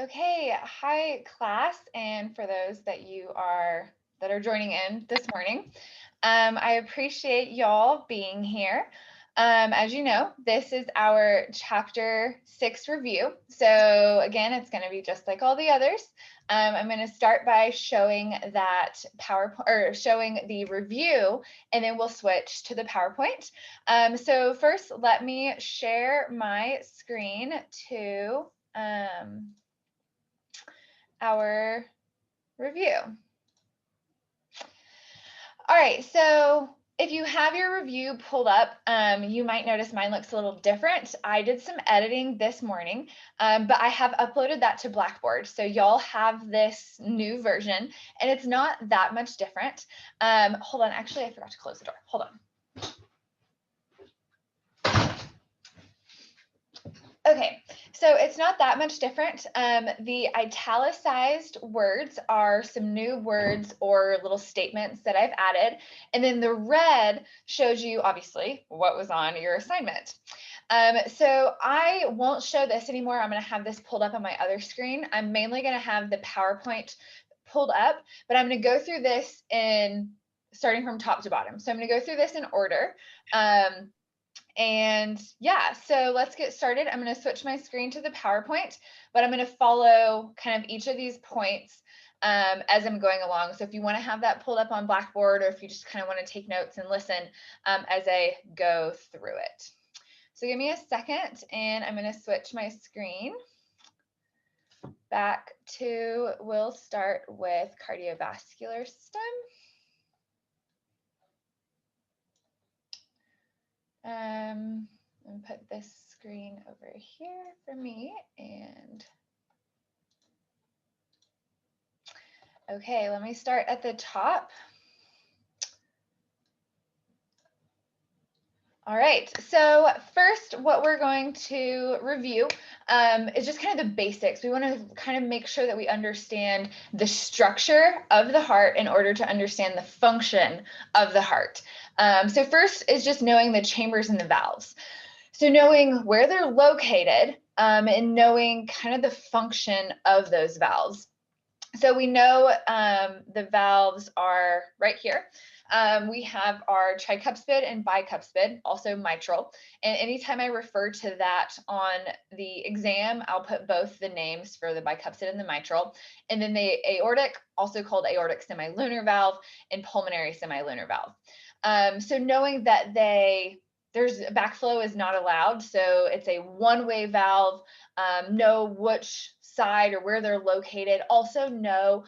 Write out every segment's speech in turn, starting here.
Okay, hi class, and for those that are joining in this morning, I appreciate y'all being here. As you know, this is our chapter 6 review. So again, it's going to be just like all the others. I'm going to start by showing that PowerPoint or showing the review, and then we'll switch to the PowerPoint. So first, let me share my screen to our review. All right, so if you have your review pulled up, you might notice mine looks a little different. I did some editing this morning, but I have uploaded that to Blackboard. So y'all have this new version, and it's not that much different. Hold on, actually, I forgot to close the door. Hold on. Okay, so it's not that much different. The italicized words are some new words or little statements that I've added. And then the red shows you, obviously, what was on your assignment. So I won't show this anymore. I'm going to have this pulled up on my other screen. I'm mainly going to have the PowerPoint pulled up, but I'm going to go through this in starting from top to bottom. So I'm going to go through this in order. And yeah, so let's get started. I'm going to switch my screen to the PowerPoint, but I'm going to follow kind of each of these points as I'm going along. So if you want to have that pulled up on Blackboard, or if you just kind of want to take notes and listen as I go through it. So give me a second, and I'm going to switch my screen back to, we'll start with cardiovascular system. And put this screen over here for me, and okay, let me start at the top. All right, so first what we're going to review is just kind of the basics. We want to kind of make sure that we understand the structure of the heart in order to understand the function of the heart. So first is just knowing the chambers and the valves. So knowing where they're located and knowing kind of the function of those valves. So we know the valves are right here. We have our tricuspid and bicuspid, also mitral. And anytime I refer to that on the exam, I'll put both the names for the bicuspid and the mitral. And then the aortic, also called aortic semilunar valve, and pulmonary semilunar valve. So knowing that there's backflow is not allowed. So it's a one-way valve. Know which side or where they're located. Also know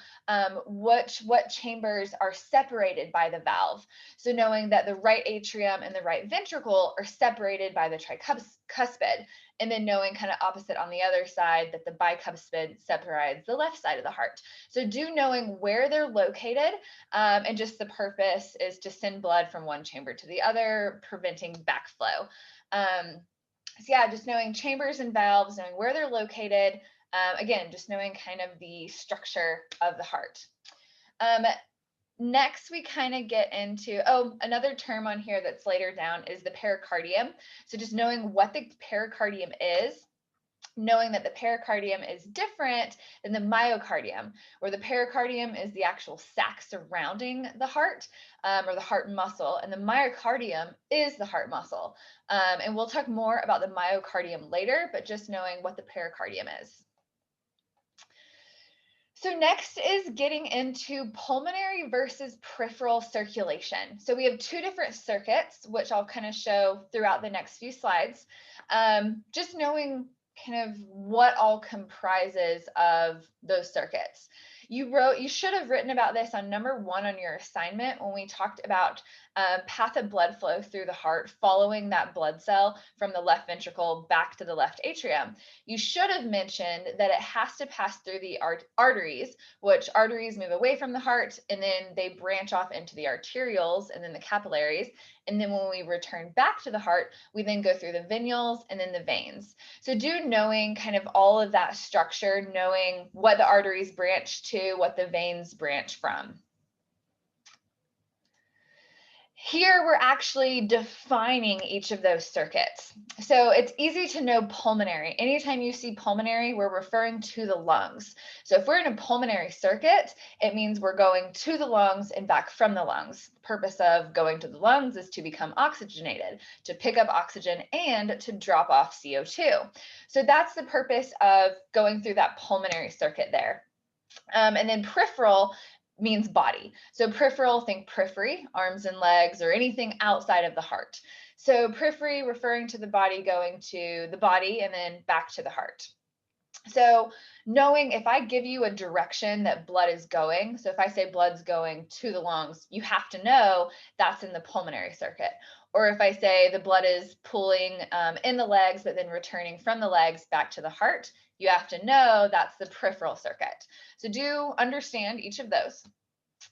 what chambers are separated by the valve. So knowing that the right atrium and the right ventricle are separated by the tricuspid, and then knowing kind of opposite on the other side that the bicuspid separates the left side of the heart. So knowing where they're located, and just the purpose is to send blood from one chamber to the other, preventing backflow. So yeah, just knowing chambers and valves, knowing where they're located. Again, just knowing kind of the structure of the heart. Next, we kind of get into, another term on here that's later down is the pericardium. So just knowing what the pericardium is, knowing that the pericardium is different than the myocardium, where the pericardium is the actual sac surrounding the heart or the heart muscle, and the myocardium is the heart muscle. And we'll talk more about the myocardium later, but just knowing what the pericardium is. So next is getting into pulmonary versus peripheral circulation. So we have two different circuits, which I'll kind of show throughout the next few slides. Just knowing kind of what all comprises of those circuits. You should have written about this on number 1 on your assignment when we talked about path of blood flow through the heart following that blood cell from the left ventricle back to the left atrium. You should have mentioned that it has to pass through the arteries, which arteries move away from the heart, and then they branch off into the arterioles and then the capillaries. And then when we return back to the heart, we then go through the venules and then the veins. So knowing kind of all of that structure, knowing what the arteries branch to, what the veins branch from. Here we're actually defining each of those circuits. So it's easy to know pulmonary. Anytime you see pulmonary, we're referring to the lungs. So if we're in a pulmonary circuit, it means we're going to the lungs and back from the lungs. The purpose of going to the lungs is to become oxygenated, to pick up oxygen and to drop off CO2. So that's the purpose of going through that pulmonary circuit there. And then peripheral means body. So peripheral, think periphery, arms and legs, or anything outside of the heart. So periphery referring to the body going to the body and then back to the heart. So knowing if I give you a direction that blood is going, so if I say blood's going to the lungs, you have to know that's in the pulmonary circuit. Or if I say the blood is pooling in the legs, but then returning from the legs back to the heart, you have to know that's the peripheral circuit. So do understand each of those.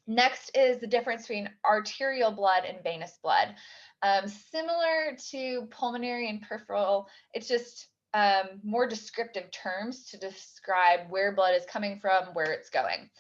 Next is the difference between arterial blood and venous blood. Similar to pulmonary and peripheral, it's just more descriptive terms to describe where blood is coming from, where it's going.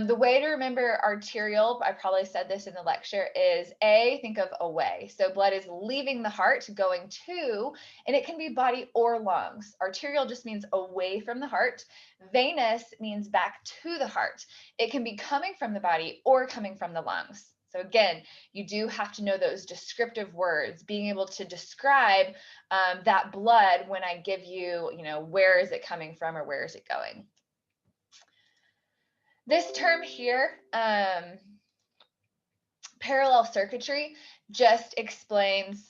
The way to remember arterial, I probably said this in the lecture, is A, think of away. So blood is leaving the heart, going to, and it can be body or lungs. Arterial just means away from the heart. Venous means back to the heart. It can be coming from the body or coming from the lungs. So again, you do have to know those descriptive words, being able to describe that blood when I give you, where is it coming from or where is it going? This term here, parallel circuitry, just explains,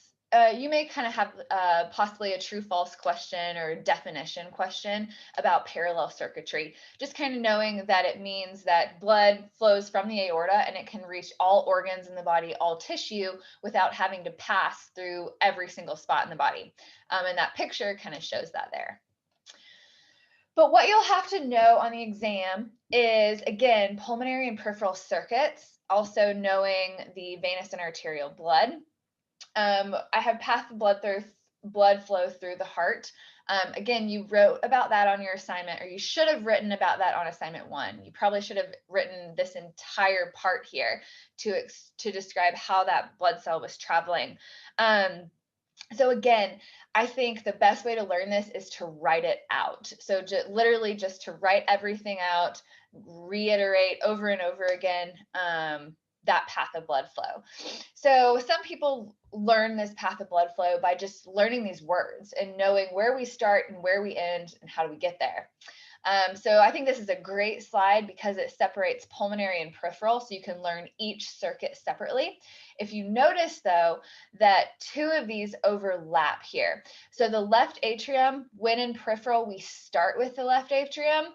you may kind of have possibly a true-false question or definition question about parallel circuitry, just kind of knowing that it means that blood flows from the aorta and it can reach all organs in the body, all tissue, without having to pass through every single spot in the body. And that picture kind of shows that there. But what you'll have to know on the exam is, again, pulmonary and peripheral circuits, also knowing the venous and arterial blood. I have path of blood flow through the heart. Again, you wrote about that on your assignment, or you should have written about that on assignment 1. You probably should have written this entire part here to describe how that blood cell was traveling. So again, I think the best way to learn this is to write it out. So literally just to write everything out, reiterate over and over again that path of blood flow. So some people learn this path of blood flow by just learning these words and knowing where we start and where we end and how do we get there. So I think this is a great slide because it separates pulmonary and peripheral, so you can learn each circuit separately. If you notice, though, that 2 of these overlap here. So the left atrium, when in peripheral, we start with the left atrium,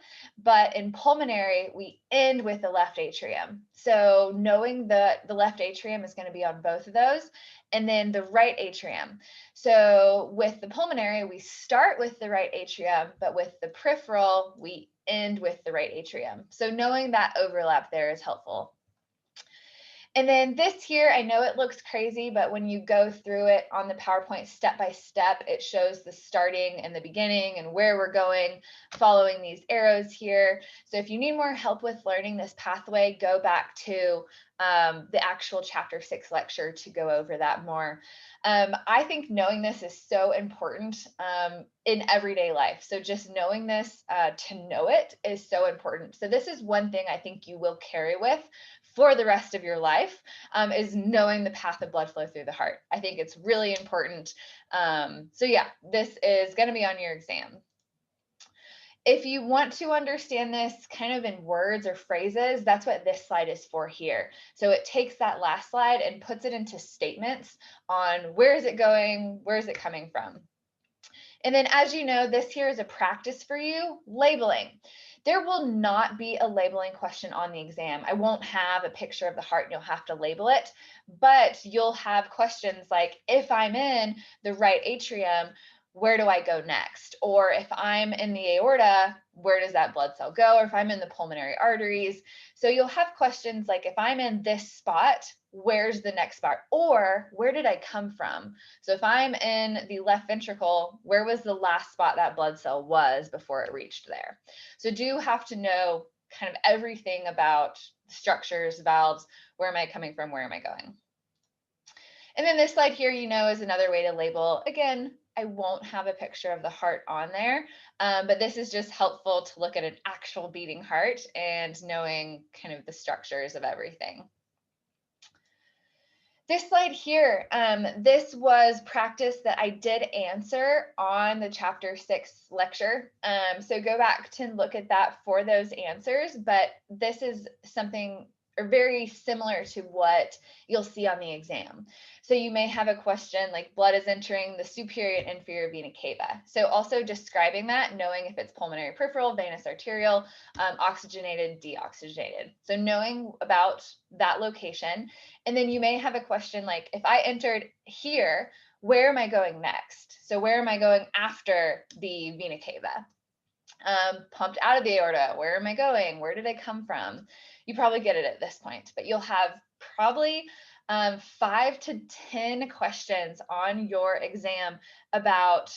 but in pulmonary, we end with the left atrium. So knowing that the left atrium is going to be on both of those, and then the right atrium. So with the pulmonary, we start with the right atrium, but with the peripheral, we end with the right atrium. So knowing that overlap there is helpful. And then this here, I know it looks crazy, but when you go through it on the PowerPoint step by step, it shows the starting and the beginning and where we're going, following these arrows here. So if you need more help with learning this pathway, go back to the actual chapter 6 lecture to go over that more. I think knowing this is so important in everyday life. So just knowing this to know it is so important. So this is one thing I think you will carry with for the rest of your life, is knowing the path of blood flow through the heart. I think it's really important. So yeah, this is going to be on your exam. If you want to understand this kind of in words or phrases, that's what this slide is for here. So it takes that last slide and puts it into statements on where is it going, where is it coming from. And then, as you know, this here is a practice for you, labeling. There will not be a labeling question on the exam. I won't have a picture of the heart and you'll have to label it, but you'll have questions like, if I'm in the right atrium, where do I go next? Or if I'm in the aorta, where does that blood cell go? Or if I'm in the pulmonary arteries. So you'll have questions like, if I'm in this spot, where's the next spot? Or where did I come from? So if I'm in the left ventricle, where was the last spot that blood cell was before it reached there? So do have to know kind of everything about structures, valves, where am I coming from, where am I going? And then this slide here, is another way to label. Again, I won't have a picture of the heart on there, but this is just helpful to look at an actual beating heart and knowing kind of the structures of everything. This slide here, this was practice that I did answer on the chapter 6 lecture. So go back to look at that for those answers, but this is something very similar to what you'll see on the exam. So you may have a question like blood is entering the superior and inferior vena cava. So also describing that, knowing if it's pulmonary peripheral, venous arterial, oxygenated, deoxygenated. So knowing about that location. And then you may have a question like, if I entered here, where am I going next? So where am I going after the vena cava? Pumped out of the aorta, where am I going? Where did I come from? You probably get it at this point, but you'll have probably 5 to 10 questions on your exam about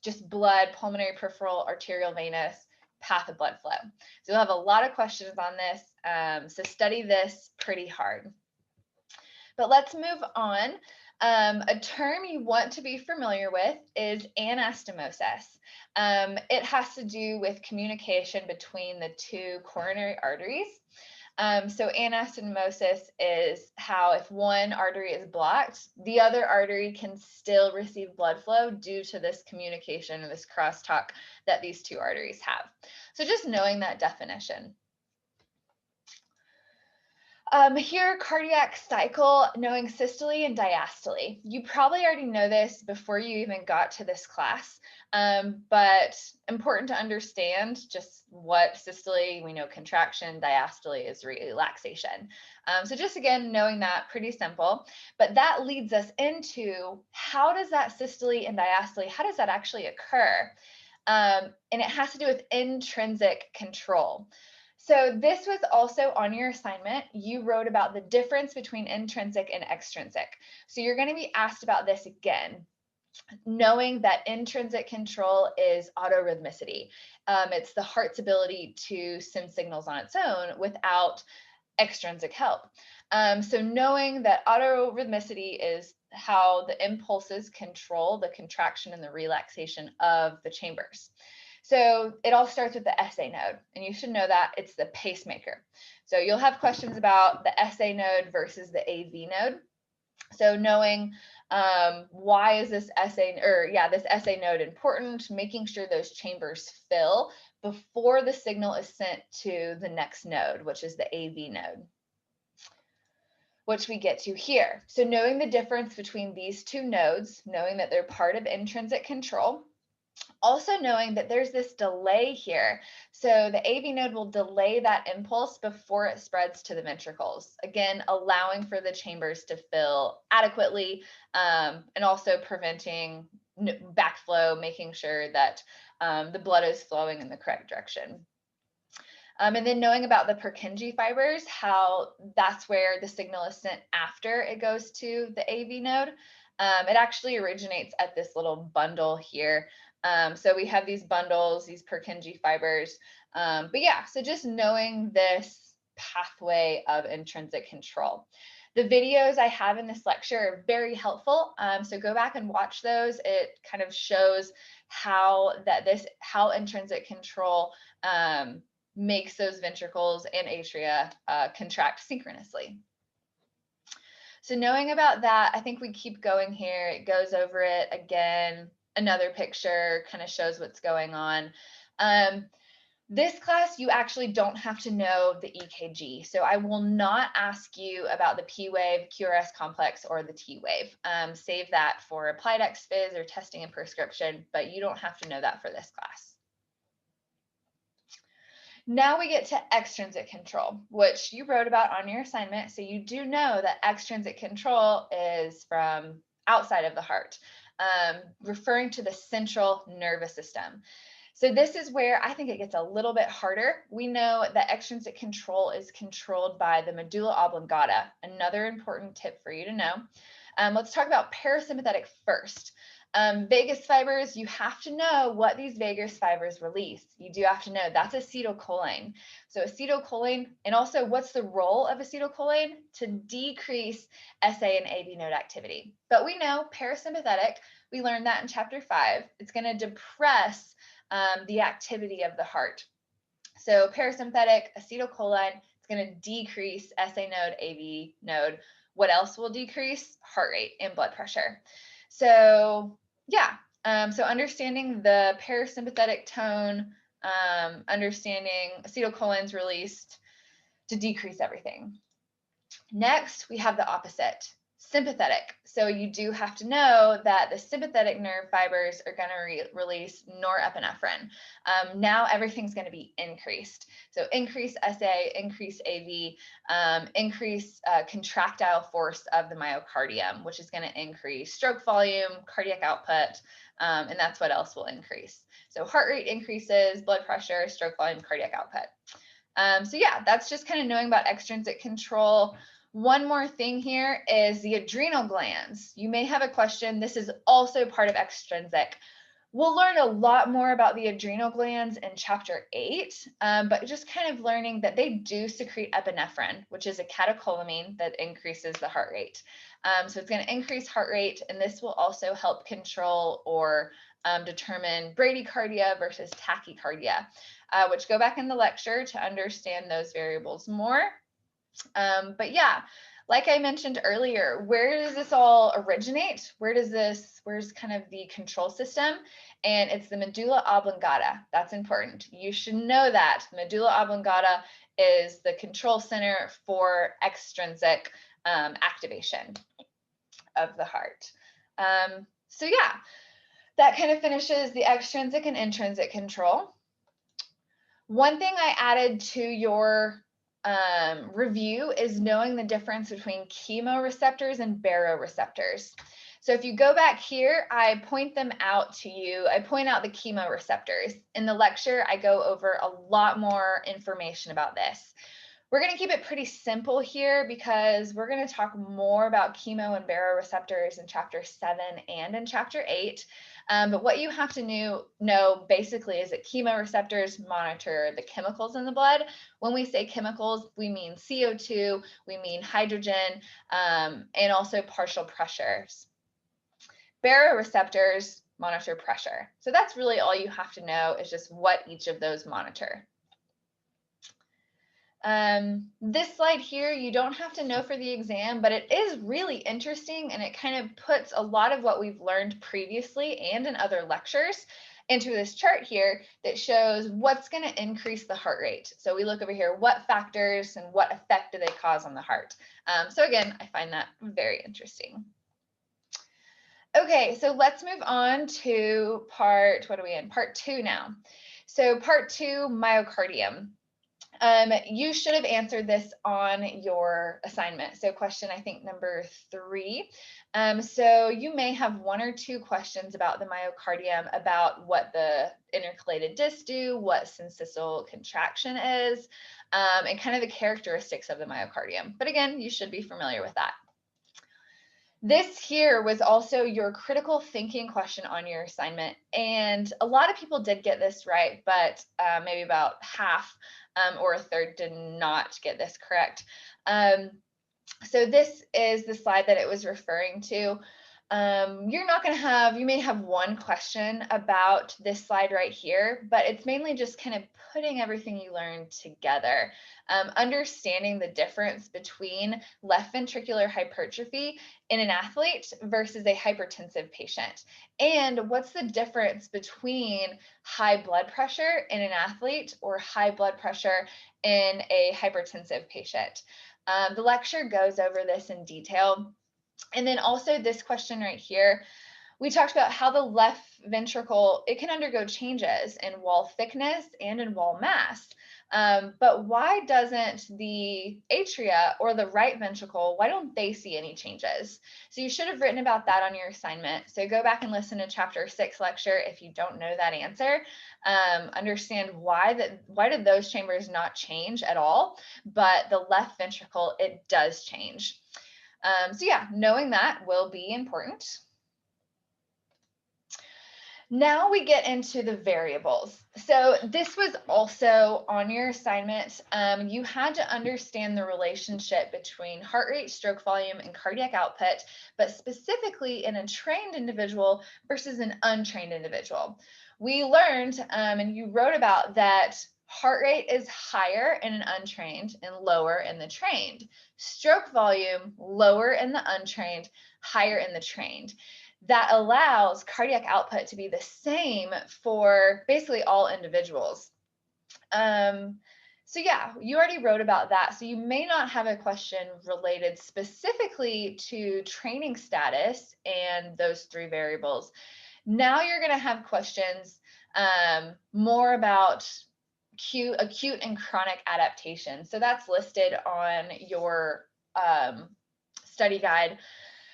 just blood, pulmonary, peripheral, arterial, venous, path of blood flow. So you'll have a lot of questions on this. So study this pretty hard. But let's move on. A term you want to be familiar with is anastomosis. It has to do with communication between the two coronary arteries. So anastomosis is how if one artery is blocked, the other artery can still receive blood flow due to this communication or this crosstalk that these two arteries have. So just knowing that definition. Here, cardiac cycle, knowing systole and diastole. You probably already know this before you even got to this class, but important to understand just what systole, we know contraction, diastole is relaxation. So just again, knowing that, pretty simple, but that leads us into how does that systole and diastole, how does that actually occur? And it has to do with intrinsic control. So this was also on your assignment. You wrote about the difference between intrinsic and extrinsic. So you're going to be asked about this again, knowing that intrinsic control is autorhythmicity. It's the heart's ability to send signals on its own without extrinsic help. So knowing that autorhythmicity is how the impulses control the contraction and the relaxation of the chambers. So it all starts with the SA node, and you should know that it's the pacemaker. So you'll have questions about the SA node versus the AV node. So knowing why is this SA node important, making sure those chambers fill before the signal is sent to the next node, which is the AV node, which we get to here. So knowing the difference between these two nodes, knowing that they're part of intrinsic control, also knowing that there's this delay here. So the AV node will delay that impulse before it spreads to the ventricles, again, allowing for the chambers to fill adequately, and also preventing backflow, making sure that the blood is flowing in the correct direction. And then knowing about the Purkinje fibers, how that's where the signal is sent after it goes to the AV node. It actually originates at this little bundle here. So we have these bundles, these Purkinje fibers. But yeah, so just knowing this pathway of intrinsic control. The videos I have in this lecture are very helpful. So go back and watch those. It kind of shows how intrinsic control makes those ventricles and atria contract synchronously. So knowing about that, I think we keep going here. It goes over it again. Another picture kind of shows what's going on. This class, you actually don't have to know the EKG. So I will not ask you about the P wave, QRS complex, or the T wave. Save that for applied ex-phys or testing and prescription, but you don't have to know that for this class. Now we get to extrinsic control, which you wrote about on your assignment. So you do know that extrinsic control is from outside of the heart, referring to the central nervous system. So this is where I think it gets a little bit harder. We know that extrinsic control is controlled by the medulla oblongata, another important tip for you to know. Let's talk about parasympathetic first. Vagus fibers, you have to know what these vagus fibers release. You do have to know that's acetylcholine. So acetylcholine, and also what's the role of acetylcholine? To decrease SA and AV node activity. But we know parasympathetic, we learned that in chapter 5, it's going to depress the activity of the heart. So parasympathetic, acetylcholine, it's going to decrease SA node, AV node. What else will decrease? Heart rate and blood pressure. So yeah, so understanding the parasympathetic tone, understanding acetylcholine's released to decrease everything. Next, we have the opposite, sympathetic. So you do have to know that the sympathetic nerve fibers are going to release norepinephrine. Now everything's going to be increased. So increase SA, increase AV, increase contractile force of the myocardium, which is going to increase stroke volume, cardiac output, and that's what else will increase. So heart rate increases, blood pressure, stroke volume, cardiac output. So yeah, that's just kind of knowing about extrinsic control. One more thing here is the adrenal glands. You may have a question. This is also part of extrinsic. We'll learn a lot more about the adrenal glands in chapter 8, but just kind of learning that they do secrete epinephrine, which is a catecholamine that increases the heart rate. So it's going to increase heart rate, and this will also help control or determine bradycardia versus tachycardia, which go back in the lecture to understand those variables more. But yeah, like I mentioned earlier, where does this all originate? Where's kind of the control system? And it's the medulla oblongata. That's important. You should know that medulla oblongata is the control center for extrinsic activation of the heart. So yeah, that kind of finishes the extrinsic and intrinsic control. One thing I added to your review is knowing the difference between chemoreceptors and baroreceptors. So if you go back here, I point them out to you. I point out the chemoreceptors. In the lecture, I go over a lot more information about this. We're going to keep it pretty simple here because we're going to talk more about chemo and baroreceptors in chapter 7 and in chapter 8. But what you have to know basically is that chemoreceptors monitor the chemicals in the blood. When we say chemicals, we mean CO2, we mean hydrogen, and also partial pressures. Baroreceptors monitor pressure. So that's really all you have to know, is just what each of those monitor. This slide here, you don't have to know for the exam, but it is really interesting, and it kind of puts a lot of what we've learned previously and in other lectures into this chart here that shows what's going to increase the heart rate. So we look over here, what factors and what effect do they cause on the heart? So again, I find that very interesting. Okay, so let's move on to part 2 now. So part 2, myocardium. You should have answered this on your assignment. So question, I think, number 3. So you may have 1 or 2 questions about the myocardium, about what the intercalated discs do, what syncytial contraction is, and kind of the characteristics of the myocardium. But again, you should be familiar with that. This here was also your critical thinking question on your assignment. And a lot of people did get this right, but maybe about half or a third did not get this correct. So this is the slide that it was referring to. You're not going to have, you may have 1 question about this slide right here, but it's mainly just kind of putting everything you learned together, understanding the difference between left ventricular hypertrophy in an athlete versus a hypertensive patient. And what's the difference between high blood pressure in an athlete or high blood pressure in a hypertensive patient? The lecture goes over this in detail. And then also this question right here, we talked about how the left ventricle, it can undergo changes in wall thickness and in wall mass. But why doesn't the atria or the right ventricle, why don't they see any changes? So you should have written about that on your assignment. So go back and listen to chapter 6 lecture if you don't know that answer. Understand why did those chambers not change at all, but the left ventricle, it does change. So yeah, knowing that will be important. Now we get into the variables. So this was also on your assignment. You had to understand the relationship between heart rate, stroke volume, and cardiac output, but specifically in a trained individual versus an untrained individual. We learned, and you wrote about that heart rate is higher in an untrained and lower in the trained. Stroke volume, lower in the untrained, higher in the trained. That allows cardiac output to be the same for basically all individuals. So yeah, you already wrote about that. So you may not have a question related specifically to training status and those three variables. Now you're going to have questions more about acute and chronic adaptation. So that's listed on your study guide.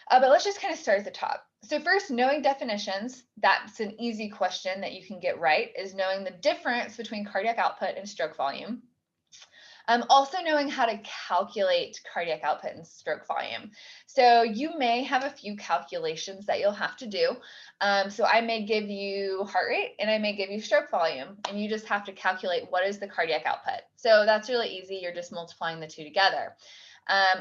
But let's just kind of start at the top. So first, knowing definitions, that's an easy question that you can get right, is knowing the difference between cardiac output and stroke volume. Also knowing how to calculate cardiac output and stroke volume. So you may have a few calculations that you'll have to do. So I may give you heart rate and I may give you stroke volume, and you just have to calculate what is the cardiac output. So that's really easy. You're just multiplying the two together.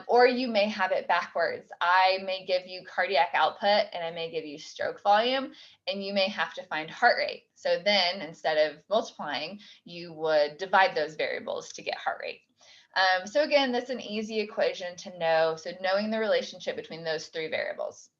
Or you may have it backwards. I may give you cardiac output and I may give you stroke volume, and you may have to find heart rate. So then instead of multiplying, you would divide those variables to get heart rate. So again, that's an easy equation to know. So knowing the relationship between those three variables.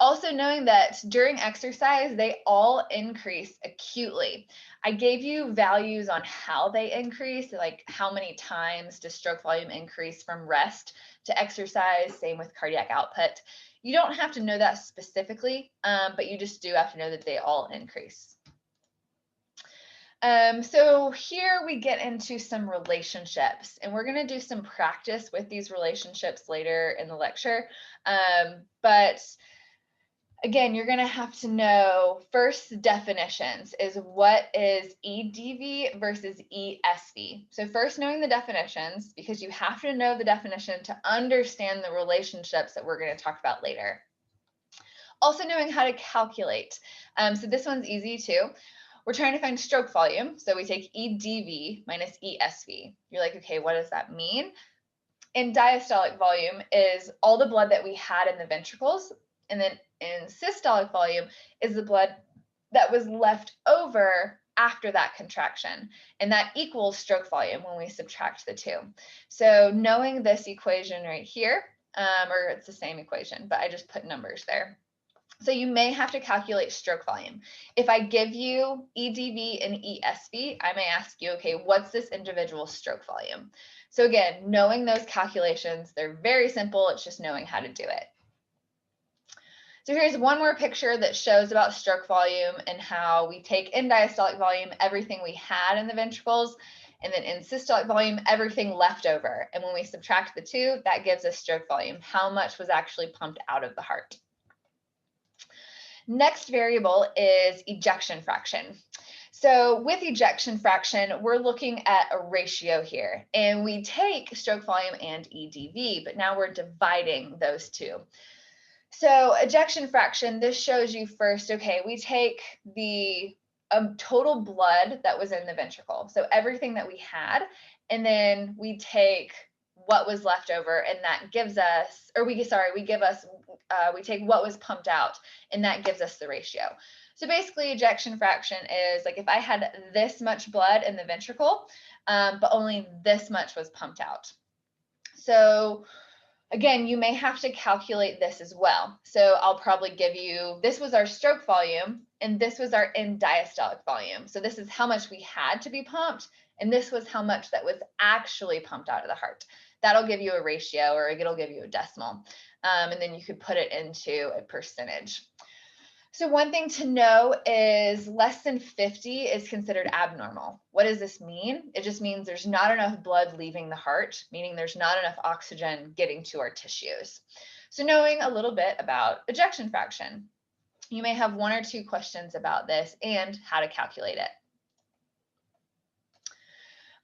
Also knowing that during exercise, they all increase acutely. I gave you values on how they increase, like how many times does stroke volume increase from rest to exercise, same with cardiac output. You don't have to know that specifically, but you just do have to know that they all increase. So here we get into some relationships, and we're going to do some practice with these relationships later in the lecture. But again, you're going to have to know first definitions is what is EDV versus ESV. So first knowing the definitions, because you have to know the definition to understand the relationships that we're going to talk about later. Also knowing how to calculate. So this one's easy too. We're trying to find stroke volume. So we take EDV minus ESV. You're like, okay, what does that mean? And diastolic volume is all the blood that we had in the ventricles. And then in systolic volume is the blood that was left over after that contraction. And that equals stroke volume when we subtract the two. So knowing this equation right here, or it's the same equation, but I just put numbers there. So you may have to calculate stroke volume. If I give you EDV and ESV, I may ask you, okay, what's this individual stroke volume? So again, knowing those calculations, they're very simple. It's just knowing how to do it. So here's one more picture that shows about stroke volume and how we take in diastolic volume, everything we had in the ventricles, and then in systolic volume, everything left over. And when we subtract the two, that gives us stroke volume, how much was actually pumped out of the heart. Next variable is ejection fraction. So with ejection fraction, we're looking at a ratio here, and we take stroke volume and EDV, but now we're dividing those two. So ejection fraction, this shows you first, okay, we take the total blood that was in the ventricle, so everything that we had, and then we take what was left over, and that gives us, or we take what was pumped out, and that gives us the ratio. So basically ejection fraction is like if I had this much blood in the ventricle, but only this much was pumped out. So again, you may have to calculate this as well. So I'll probably give you, this was our stroke volume, and this was our end diastolic volume. So this is how much we had to be pumped, and this was how much that was actually pumped out of the heart. That'll give you a ratio, or it'll give you a decimal. And then you could put it into a percentage. So one thing to know is less than 50 is considered abnormal. What does this mean? It just means there's not enough blood leaving the heart, meaning there's not enough oxygen getting to our tissues. So knowing a little bit about ejection fraction. You may have one or two questions about this and how to calculate it.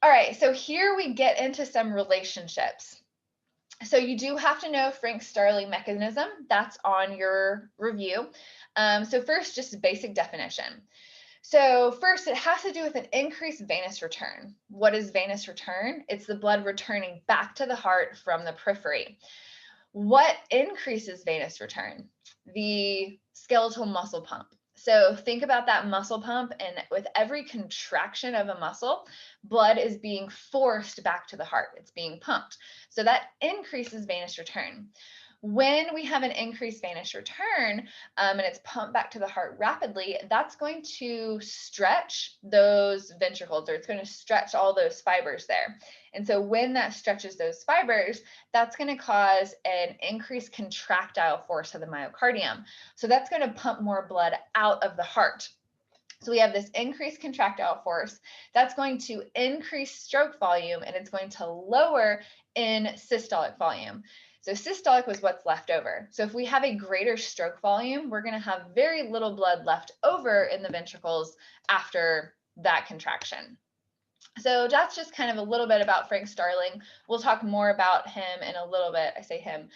All right, so here we get into some relationships. So you do have to know Frank-Starling mechanism. That's on your review. So first, just basic definition. So first, it has to do with an increased venous return. What is venous return? It's the blood returning back to the heart from the periphery. What increases venous return? The skeletal muscle pump. So think about that muscle pump, and with every contraction of a muscle, blood is being forced back to the heart. It's being pumped. So that increases venous return. When we have an increased venous return and it's pumped back to the heart rapidly, that's going to stretch those ventricles, or it's going to stretch all those fibers there. And so when that stretches those fibers, that's going to cause an increased contractile force of the myocardium. So that's going to pump more blood out of the heart. So we have this increased contractile force that's going to increase stroke volume, and it's going to lower in systolic volume. So systolic was what's left over. So if we have a greater stroke volume, we're going to have very little blood left over in the ventricles after that contraction. So that's just kind of a little bit about Frank Starling. We'll talk more about him in a little bit. I say him,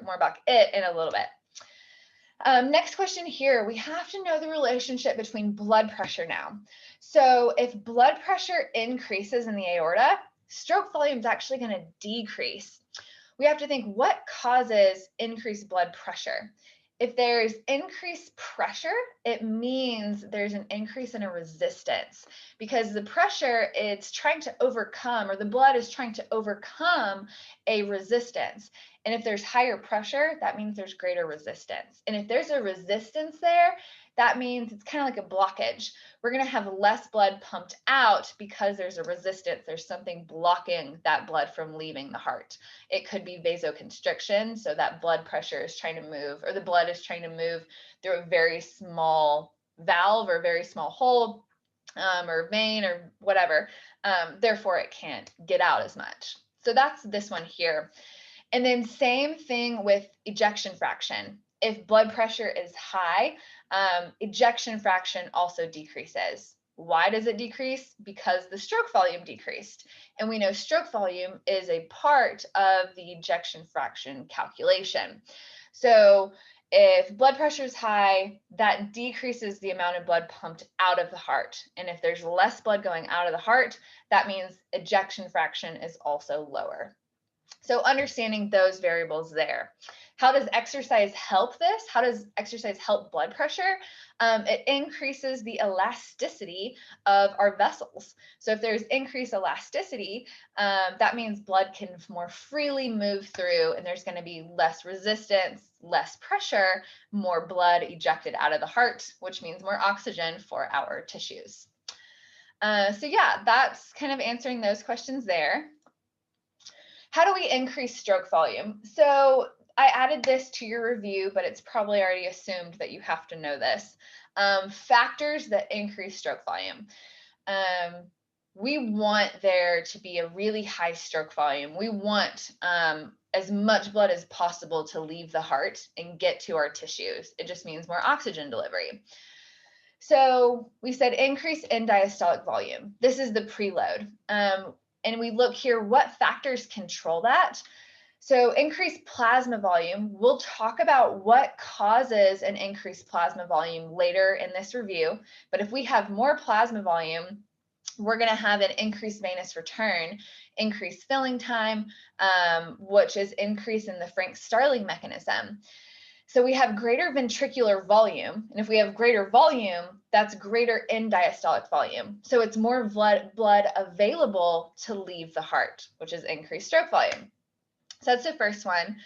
more about it in a little bit. Next question here, we have to know the relationship between blood pressure now. So if blood pressure increases in the aorta, stroke volume is actually going to decrease. We have to think, what causes increased blood pressure? If there's increased pressure, it means there's an increase in a resistance, because the pressure it's trying to overcome, or the blood is trying to overcome a resistance. And if there's higher pressure, that means there's greater resistance. And if there's a resistance there, that means it's kind of like a blockage. We're going to have less blood pumped out because there's a resistance. There's something blocking that blood from leaving the heart. It could be vasoconstriction, so that blood pressure is trying to move, or the blood is trying to move through a very small valve or very small hole or vein or whatever. Therefore, it can't get out as much. So that's this one here. And then same thing with ejection fraction. If blood pressure is high, ejection fraction also decreases. Why does it decrease? Because the stroke volume decreased. And we know stroke volume is a part of the ejection fraction calculation. So if blood pressure is high, that decreases the amount of blood pumped out of the heart. And if there's less blood going out of the heart, that means ejection fraction is also lower. So understanding those variables there. How does exercise help this? How does exercise help blood pressure? It increases the elasticity of our vessels. So if there's increased elasticity, that means blood can more freely move through, and there's going to be less resistance, less pressure, more blood ejected out of the heart, which means more oxygen for our tissues. So yeah, that's kind of answering those questions there. How do we increase stroke volume? So I added this to your review, but it's probably already assumed that you have to know this. Factors that increase stroke volume. We want there to be a really high stroke volume. We want as much blood as possible to leave the heart and get to our tissues. It just means more oxygen delivery. So we said increase in diastolic volume. This is the preload. And we look here, what factors control that? So increased plasma volume, we'll talk about what causes an increased plasma volume later in this review. But if we have more plasma volume, we're going to have an increased venous return, increased filling time, which is increase in the Frank Starling mechanism. So we have greater ventricular volume, and if we have greater volume, that's greater in diastolic volume. So it's more blood available to leave the heart, which is increased stroke volume. So that's the first one,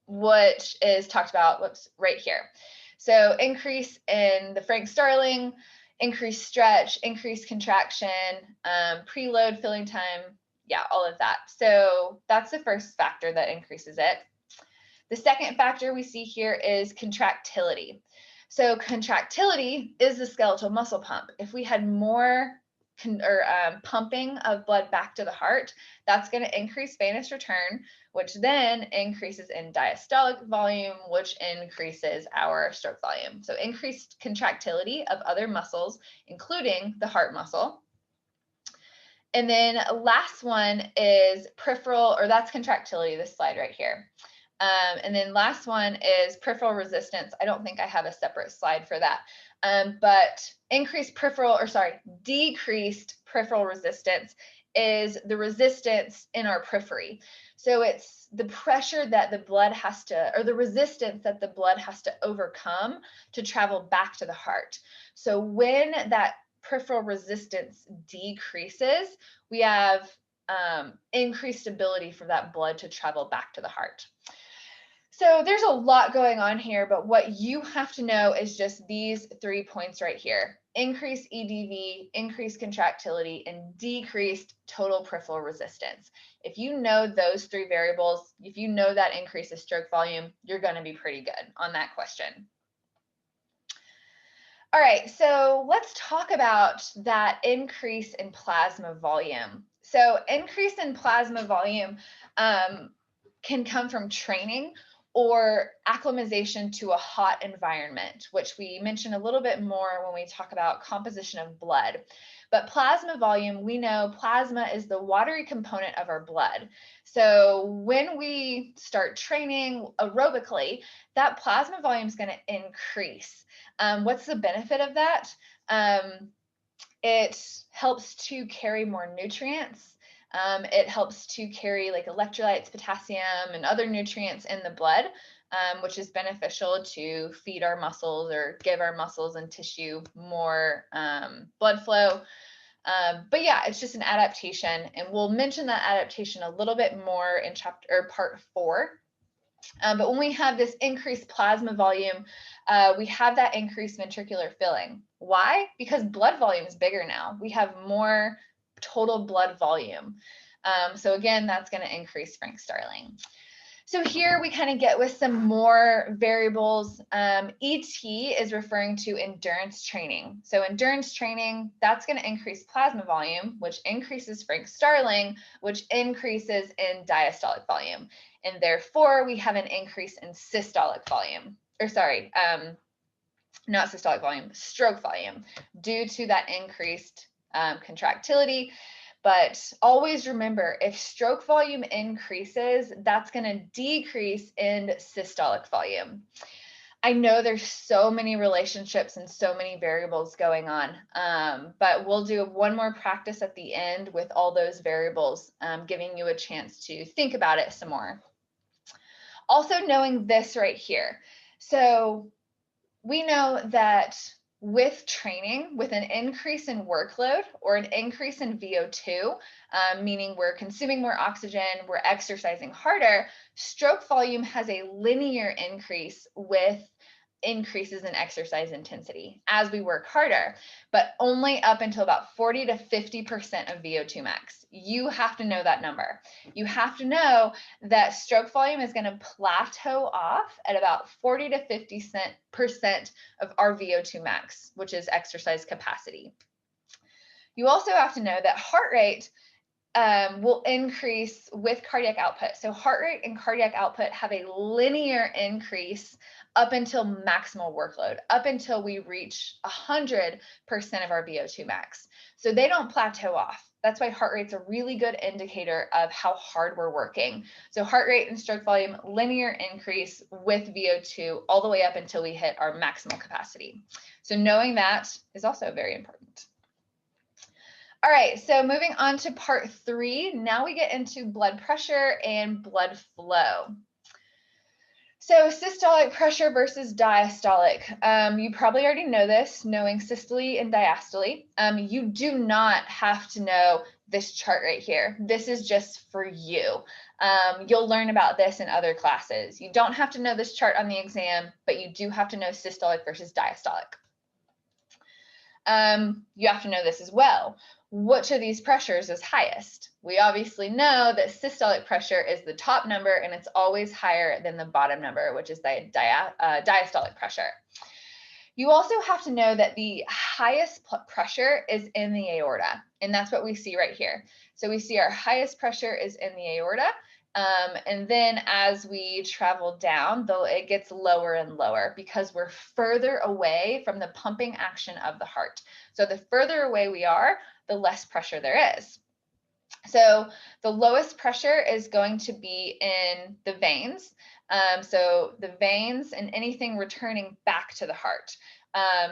which is talked about, right here. So increase in the Frank Starling, increased stretch, increased contraction, preload, filling time, yeah, all of that. So that's the first factor that increases it. The second factor we see here is contractility. So contractility is the skeletal muscle pump. If we had more pumping of blood back to the heart, that's going to increase venous return, which then increases in diastolic volume, which increases our stroke volume. So increased contractility of other muscles, including the heart muscle. And then last one is peripheral, or that's contractility, this slide right here. And then last one is peripheral resistance. I don't think I have a separate slide for that. But decreased peripheral resistance is the resistance in our periphery. So it's the pressure that the blood has to, or the resistance that the blood has to overcome to travel back to the heart. So when that peripheral resistance decreases, we have increased ability for that blood to travel back to the heart. So there's a lot going on here, but what you have to know is just these 3 points right here: increased EDV, increased contractility, and decreased total peripheral resistance. If you know those 3 variables, if you know that increases stroke volume, you're going to be pretty good on that question. All right, so let's talk about that increase in plasma volume. So increase in plasma volume can come from training or acclimatization to a hot environment, which we mention a little bit more when we talk about composition of blood. But plasma volume, we know plasma is the watery component of our blood. So when we start training aerobically, that plasma volume is going to increase. What's the benefit of that? It helps to carry more nutrients. It helps to carry like electrolytes, potassium, and other nutrients in the blood, which is beneficial to feed our muscles or give our muscles and tissue more blood flow. But yeah, it's just an adaptation, and we'll mention that adaptation a little bit more in part 4. But when we have this increased plasma volume, we have that increased ventricular filling. Why? Because blood volume is bigger now. We have more total blood volume. So again, that's going to increase Frank Starling. So here we kind of get with some more variables. ET is referring to endurance training. So endurance training, that's going to increase plasma volume, which increases Frank Starling, which increases in diastolic volume. And therefore, we have an increase in systolic volume, or sorry, not systolic volume, stroke volume, due to that increased contractility. But always remember, if stroke volume increases, that's going to decrease in systolic volume. I know there's so many relationships and so many variables going on, but we'll do one more practice at the end with all those variables, giving you a chance to think about it some more. Also knowing this right here. So we know that with training, with an increase in workload or an increase in VO2, meaning we're consuming more oxygen, we're exercising harder, stroke volume has a linear increase with increases in exercise intensity as we work harder, but only up until about 40 to 50% of VO2 max. You have to know that number. You have to know that stroke volume is going to plateau off at about 40 to 50% of our VO2 max, which is exercise capacity. You also have to know that heart rate will increase with cardiac output. So heart rate and cardiac output have a linear increase up until maximal workload, up until we reach 100% of our VO2 max. So they don't plateau off. That's why heart rate's a really good indicator of how hard we're working. So heart rate and stroke volume, linear increase with VO2 all the way up until we hit our maximal capacity. So knowing that is also very important. All right, so moving on to part 3, now we get into blood pressure and blood flow. So systolic pressure versus diastolic. You probably already know this, knowing systole and diastole. You do not have to know this chart right here. This is just for you. You'll learn about this in other classes. You don't have to know this chart on the exam, but you do have to know systolic versus diastolic. You have to know this as well. Which of these pressures is highest? We obviously know that systolic pressure is the top number, and it's always higher than the bottom number, which is the diastolic pressure. You also have to know that the highest pressure is in the aorta, and that's what we see right here. So we see our highest pressure is in the aorta, and then as we travel down, though, it gets lower and lower because we're further away from the pumping action of the heart. So the further away we are, the less pressure there is. So the lowest pressure is going to be in the veins. So the veins and anything returning back to the heart.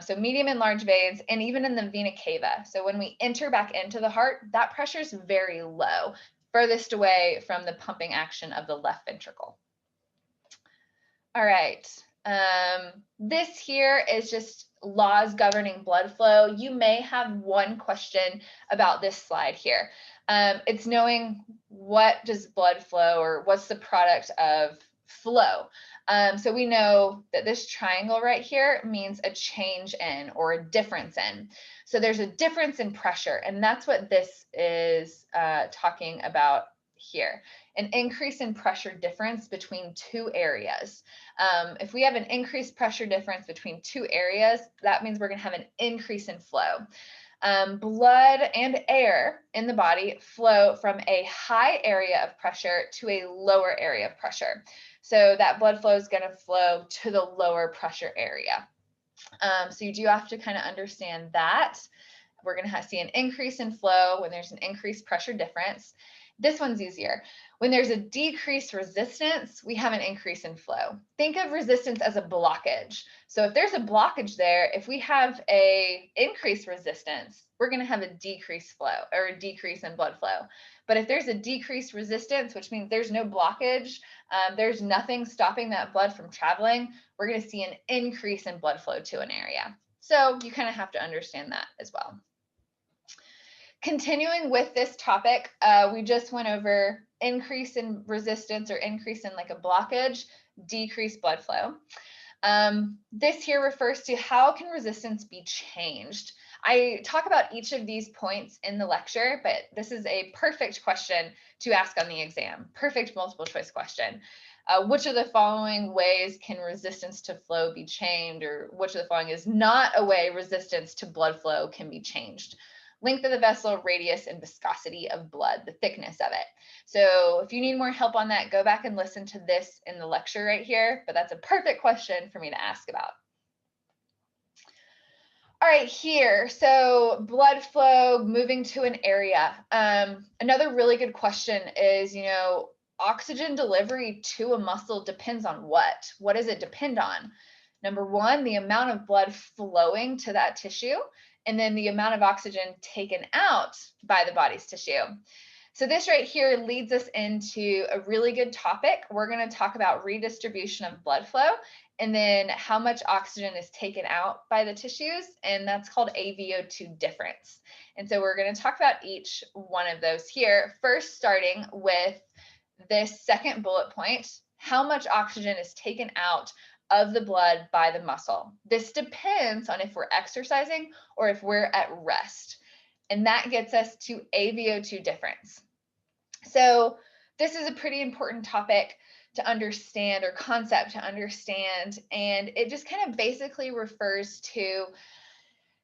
So medium and large veins, and even in the vena cava. So when we enter back into the heart, that pressure is very low, furthest away from the pumping action of the left ventricle. All right. This here is just laws governing blood flow. You may have one question about this slide here. It's knowing what does blood flow, or what's the product of flow. So we know that this triangle right here means a change in, or a difference in. So there's a difference in pressure, and that's what this is talking about here. An increase in pressure difference between two areas. If we have an increased pressure difference between two areas, that means we're going to have an increase in flow. Blood and air in the body flow from a high area of pressure to a lower area of pressure. So that blood flow is going to flow to the lower pressure area. So you do have to kind of understand that. We're going to see an increase in flow when there's an increased pressure difference. This one's easier. When there's a decreased resistance, we have an increase in flow. Think of resistance as a blockage. So if there's a blockage there, if we have a increased resistance, we're going to have a decreased flow, or a decrease in blood flow. But if there's a decreased resistance, which means there's no blockage, there's nothing stopping that blood from traveling, we're going to see an increase in blood flow to an area. So you kind of have to understand that as well. Continuing with this topic, we just went over increase in resistance, or increase in like a blockage, decreased blood flow. This here refers to how can resistance be changed. I talk about each of these points in the lecture, but this is a perfect question to ask on the exam. Perfect multiple choice question. Which of the following ways can resistance to flow be changed, or which of the following is not a way resistance to blood flow can be changed? Length of the vessel, radius, and viscosity of blood, the thickness of it. So if you need more help on that, go back and listen to this in the lecture right here, but that's a perfect question for me to ask about. All right, here, so blood flow, moving to an area. Another really good question is, oxygen delivery to a muscle depends on what? What does it depend on? Number one, the amount of blood flowing to that tissue, and then the amount of oxygen taken out by the body's tissue. So this right here leads us into a really good topic. We're going to talk about redistribution of blood flow, and then how much oxygen is taken out by the tissues, and that's called AVO2 difference. And so we're going to talk about each one of those here, first starting with this second bullet point, how much oxygen is taken out of the blood by the muscle. This depends on if we're exercising or if we're at rest. And that gets us to AVO2 difference. So this is a pretty important topic to understand, or concept to understand. And it just kind of basically refers to,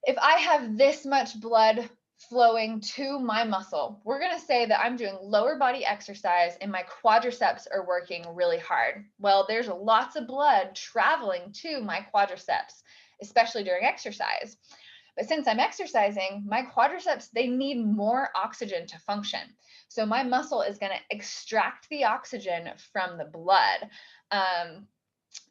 if I have this much blood flowing to my muscle, we're going to say that I'm doing lower body exercise and my quadriceps are working really hard. Well, there's lots of blood traveling to my quadriceps, especially during exercise. But since I'm exercising, my quadriceps, they need more oxygen to function. So my muscle is going to extract the oxygen from the blood.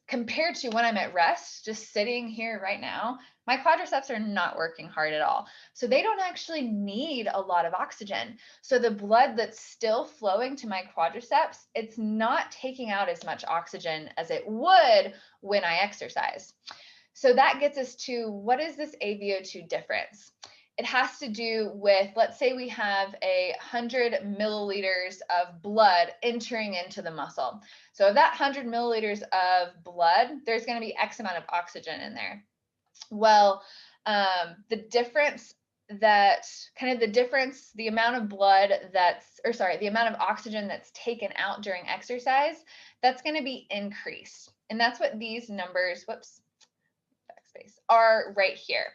Compared to when I'm at rest, just sitting here right now, my quadriceps are not working hard at all. So they don't actually need a lot of oxygen. So the blood that's still flowing to my quadriceps, it's not taking out as much oxygen as it would when I exercise. So that gets us to, what is this AVO2 difference? It has to do with, let's say we have 100 milliliters of blood entering into the muscle. So of that 100 milliliters of blood, there's going to be X amount of oxygen in there. Well, the difference that the amount of blood the amount of oxygen that's taken out during exercise, that's going to be increased. And that's what these numbers, are right here.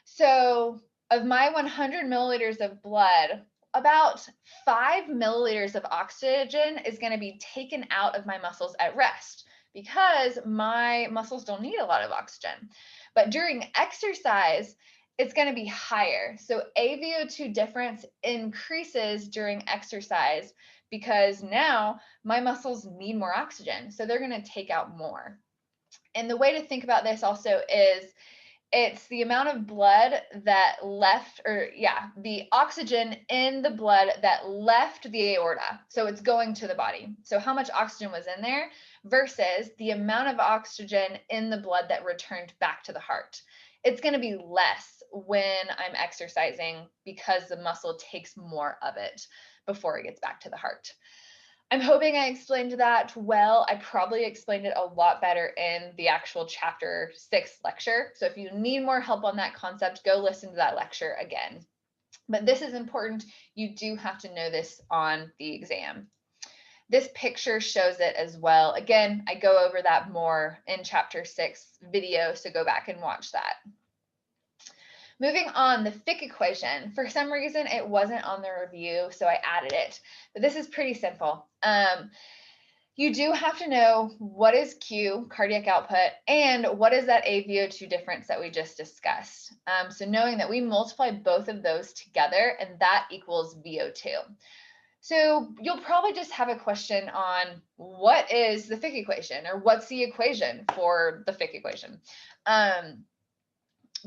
So of my 100 milliliters of blood, about 5 milliliters of oxygen is going to be taken out of my muscles at rest, because my muscles don't need a lot of oxygen. But during exercise, it's going to be higher. So AVO2 difference increases during exercise because now my muscles need more oxygen. So they're going to take out more. And the way to think about this also is it's the amount of blood that left, the oxygen in the blood that left the aorta. So it's going to the body. So how much oxygen was in there versus the amount of oxygen in the blood that returned back to the heart. It's going to be less when I'm exercising because the muscle takes more of it before it gets back to the heart. I'm hoping I explained that well. I probably explained it a lot better in the actual chapter 6 lecture. So if you need more help on that concept, go listen to that lecture again. But this is important. You do have to know this on the exam. This picture shows it as well. Again, I go over that more in chapter 6 video, so go back and watch that. Moving on, the Fick equation. For some reason, it wasn't on the review, so I added it. But this is pretty simple. You do have to know what is Q, cardiac output, and what is that AVO2 difference that we just discussed. So knowing that we multiply both of those together, and that equals VO2. So you'll probably just have a question on what is the Fick equation, or what's the equation for the Fick equation.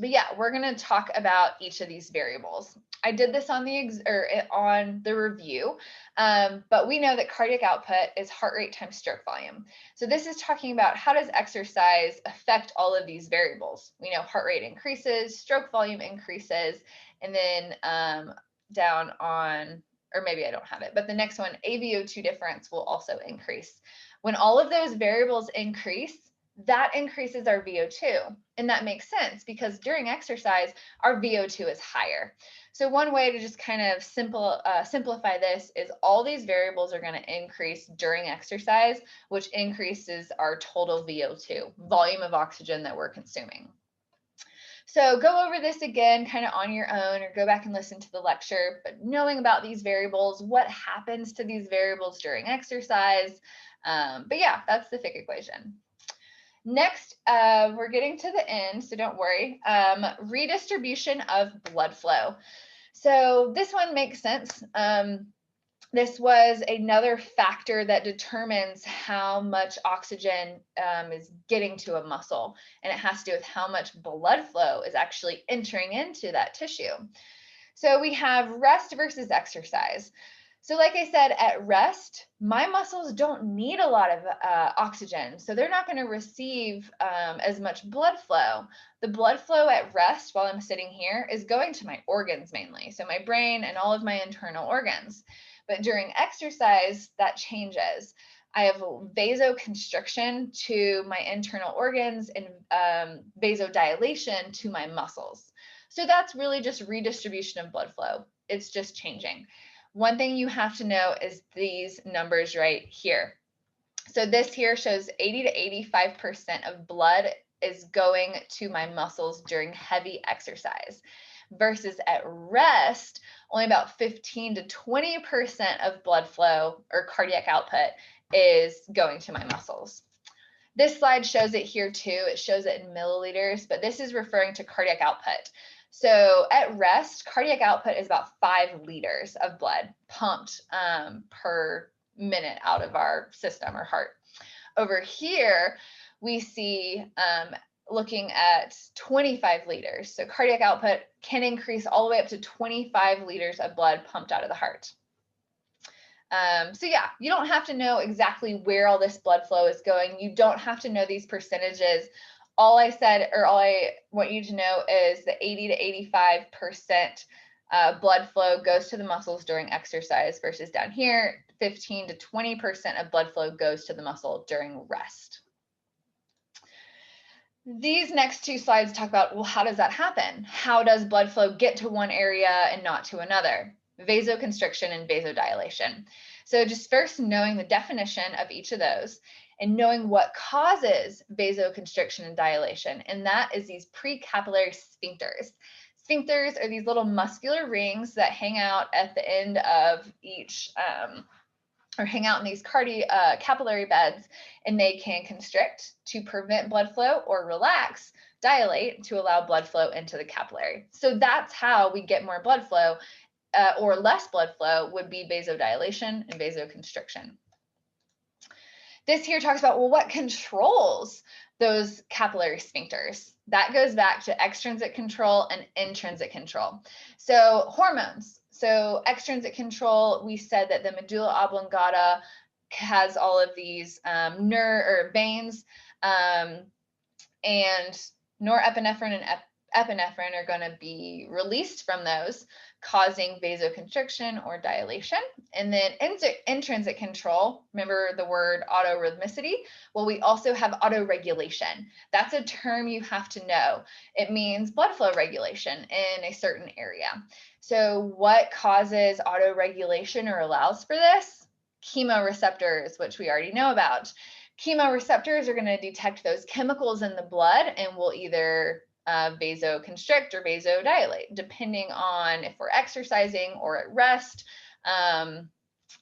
But yeah, we're going to talk about each of these variables. I did this on the review, but we know that cardiac output is heart rate times stroke volume. So this is talking about how does exercise affect all of these variables. We know heart rate increases, stroke volume increases, and then down on, or maybe I don't have it, but the next one, AVO2 difference will also increase. When all of those variables increase, that increases our VO2. And that makes sense because during exercise, our VO2 is higher. So one way to just kind of simplify this is all these variables are going to increase during exercise, which increases our total VO2, volume of oxygen that we're consuming. So go over this again kind of on your own or go back and listen to the lecture, but knowing about these variables, what happens to these variables during exercise. But yeah, that's the Fick equation. Next, we're getting to the end, so don't worry. Redistribution of blood flow. So this one makes sense. This was another factor that determines how much oxygen is getting to a muscle, and it has to do with how much blood flow is actually entering into that tissue. So we have rest versus exercise. So like I said, at rest, my muscles don't need a lot of oxygen, so they're not going to receive as much blood flow. The blood flow at rest while I'm sitting here is going to my organs mainly, so my brain and all of my internal organs. But during exercise, that changes. I have vasoconstriction to my internal organs and vasodilation to my muscles. So that's really just redistribution of blood flow. It's just changing. One thing you have to know is these numbers right here. So this here shows 80 to 85% of blood is going to my muscles during heavy exercise versus at rest, only about 15 to 20% of blood flow or cardiac output is going to my muscles. This slide shows it here too. It shows it in milliliters, but this is referring to cardiac output. So at rest, cardiac output is about 5 liters of blood pumped per minute out of our system or heart. Over here, we see looking at 25 liters. So cardiac output can increase all the way up to 25 liters of blood pumped out of the heart. So yeah, you don't have to know exactly where all this blood flow is going. You don't have to know these percentages. All I said, or all I want you to know is the 80 to 85% blood flow goes to the muscles during exercise versus down here, 15 to 20% of blood flow goes to the muscle during rest. These next two slides talk about, well, how does that happen? How does blood flow get to one area and not to another? Vasoconstriction and vasodilation. So just first knowing the definition of each of those and knowing what causes vasoconstriction and dilation, and that is these precapillary sphincters. Sphincters are these little muscular rings that hang out at the end of each, or hang out in these capillary beds, and they can constrict to prevent blood flow or relax, dilate to allow blood flow into the capillary. So that's how we get more blood flow or less blood flow would be vasodilation and vasoconstriction. This here talks about, well, what controls those capillary sphincters? That goes back to extrinsic control and intrinsic control. So hormones. So extrinsic control, we said that the medulla oblongata has all of these veins, and norepinephrine and epinephrine are going to be released from those, causing vasoconstriction or dilation. And then intrinsic control, remember the word autorhythmicity? Well, we also have autoregulation. That's a term you have to know. It means blood flow regulation in a certain area. So what causes autoregulation or allows for this? Chemoreceptors, which we already know about. Chemoreceptors are going to detect those chemicals in the blood and will either vasoconstrict or vasodilate, depending on if we're exercising or at rest. But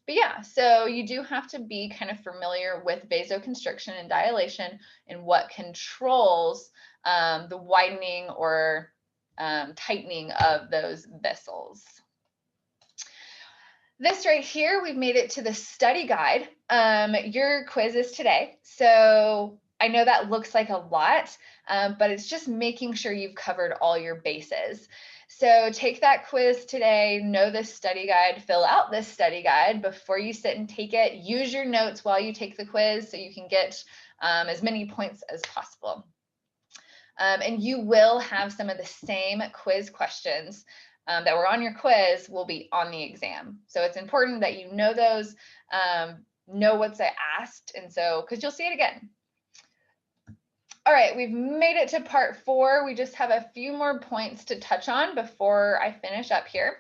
yeah, so you do have to be kind of familiar with vasoconstriction and dilation and what controls the widening or tightening of those vessels. This right here, we've made it to the study guide. Your quiz is today. So I know that looks like a lot, but it's just making sure you've covered all your bases. So take that quiz today, know this study guide, fill out this study guide before you sit and take it. Use your notes while you take the quiz so you can get as many points as possible. And you will have some of the same quiz questions that were on your quiz will be on the exam. So it's important that you know those, know what's asked, and so, because you'll see it again. All right, we've made it to part 4. We just have a few more points to touch on before I finish up here.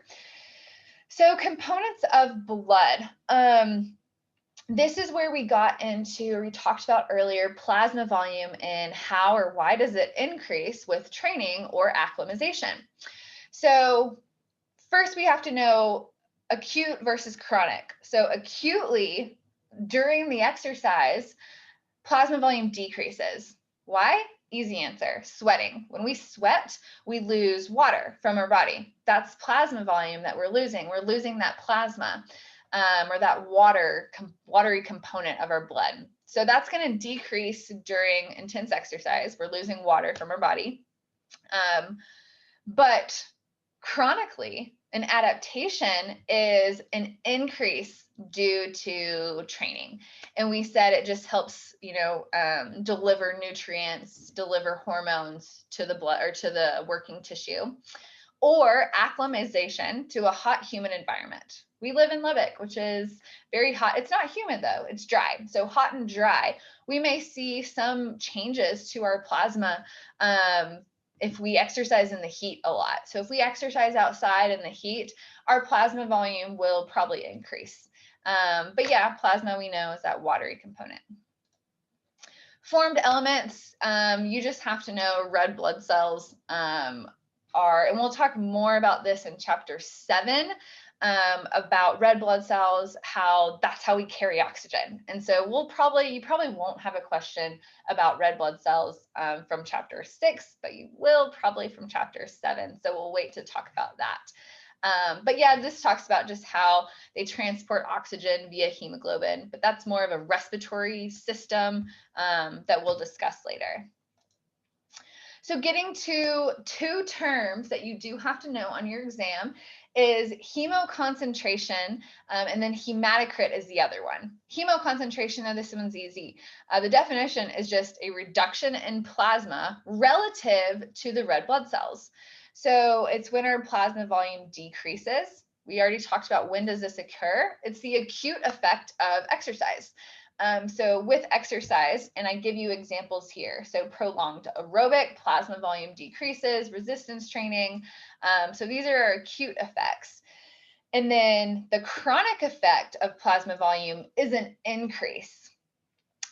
So components of blood. This is where we got into, we talked about earlier, plasma volume and how or why does it increase with training or acclimatization. So first we have to know acute versus chronic. So acutely, during the exercise, plasma volume decreases. Why? Easy answer, sweating. When we sweat, we lose water from our body. That's plasma volume that we're losing. We're losing that plasma or that watery component of our blood. So that's going to decrease during intense exercise. We're losing water from our body. But chronically, an adaptation is an increase due to training. And we said it just helps, deliver nutrients, deliver hormones to the blood or to the working tissue, or acclimatization to a hot, humid environment. We live in Lubbock, which is very hot. It's not humid though, it's dry. So hot and dry, we may see some changes to our plasma if we exercise in the heat a lot. So if we exercise outside in the heat, our plasma volume will probably increase. But yeah, plasma we know is that watery component. Formed elements, you just have to know red blood cells are, and we'll talk more about this in chapter 7, about red blood cells, how that's how we carry oxygen. And so you probably won't have a question about red blood cells from chapter 6, but you will probably from chapter 7. So we'll wait to talk about that. But yeah, this talks about just how they transport oxygen via hemoglobin, but that's more of a respiratory system that we'll discuss later. So getting to 2 terms that you do have to know on your exam is hemoconcentration, and then hematocrit is the other one. Hemoconcentration, now this one's easy. The definition is just a reduction in plasma relative to the red blood cells. So it's when our plasma volume decreases. We already talked about when does this occur. It's the acute effect of exercise. So with exercise, and I give you examples here. So prolonged aerobic, plasma volume decreases, resistance training. So these are acute effects. And then the chronic effect of plasma volume is an increase.